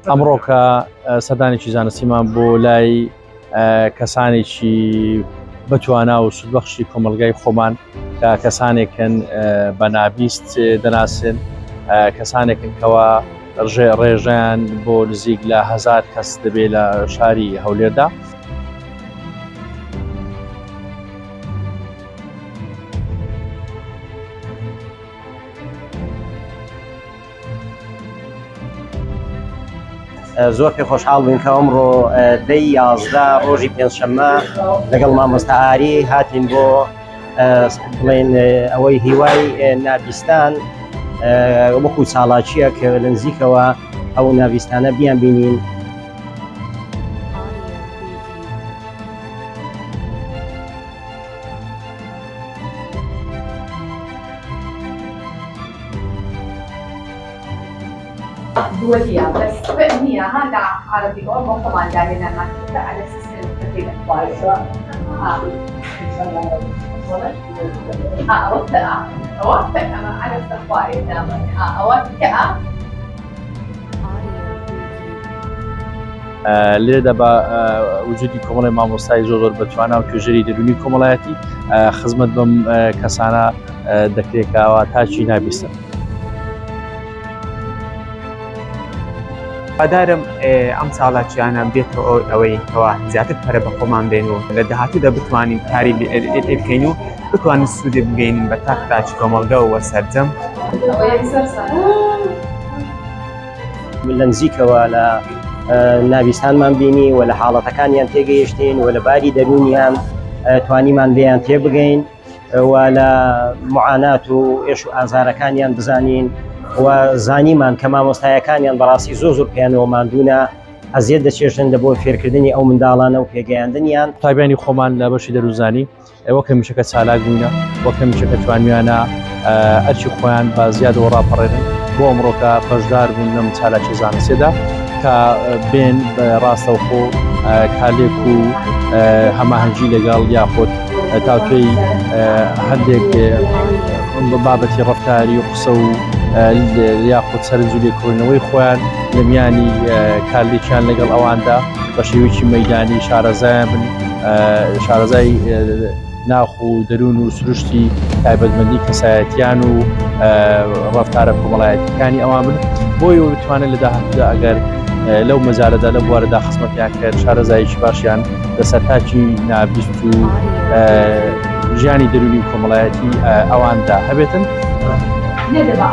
ئەمڕۆکە سەردانێکی زانستیمان بۆ لای کەسانێکی بەتوانا و سودبەخشی کۆمەلگای خۆمان کە کەسانێکن بە نابیست دەناسن، کەسانێکن کەوا ڕێژیان بۆ نزیک لە 1000 کەس دەبێت لە شاری هەولێردا. زۆر پێ خۆشحاڵ بووین کە ئەمڕۆ 11 ڕۆژی پێنجشەممە لەگەڵ مامۆستا ئاری هاتین بۆ بڵێن ئەوەی هیوای نابیستان وەکو چاڵاکیە کە لە نزیکەوە ئەو نابیستانە بیان بینین. دولية بس هي هذا عربي أو طبعا دارنا ما على أساس كثير كويس. أوقف أنا على أساس كويس. أوقف لێرەدا بە وجودی کۆمەڵی مامۆستای زۆر بەتوانە و توێژەری دەرونی کۆمەڵایەتی خزمەت بەم کەسانە دەکرێتەوە تاچی نابیستن. دارم ئەم ساڵاتیانە بێتەوە ئەوەی کەوا زیاتر پەرە بە خۆمان بێن و لە داهاتوودا بتوانین کاری بکەین و بتوانین سوودی بگەین بە تاکتاچی کۆمەلگا و سەرجەم. لە نزیکەوە لە نابیستانمان بینی و لە حاڵەتەکانیان تێگەیشتین و لە باری دەرونیان توانیمان لێیان تێبگەین و لە معانات و ئێش و ئازارەکانیان بزانین و زانیمان کە مامۆستایەکانیان بەڕاستی زۆر پێیانەوە ماندوونە ئەزیەت دەچێژن لە بۆ فێرکردنی ئەو منداڵانە و پێگەیاندنیان. تایبانی خۆمان لە بەشی دەروزانی ئەوە کە میشەکە چالاک بووینە وەکە میشەکە توانیانە ئەرچی خۆیان بە زیادەوە ڕاپەڕێنن بۆ ئەمڕۆکە بەشدار بوون لەم چالاکی زانستیەدا کە بێن بە ڕاستەوخۆ کالێک و هەماهەنگی لەگەڵ یاخۆت تاوتوێی هەندێک بابەتی ڕەفتاری و قسە و یاخود سەرنج و لێکۆڵینەوەی خۆیان لە میانی کارلێکیان لەگەڵ ئەواندا بە شێوەیەکی مەیدانی شارەزایان بن، شارەزای ناخ و دەروون و سروشتی تایبەتمەندی کەسایەتیان و ڕەفتارە کۆمەڵایەتیەکانی ئەوان بن بۆی بتوانێت لە داهاتوودا ئەگەر لەو مەجالەدا لە بوارەدا خزمەتیان کرد شارەزایەکی باشیان لەسەر تاچی نابیست و ژیانی دەرونی کۆمەڵایەتی ئەواندا هەبێتن. ندبع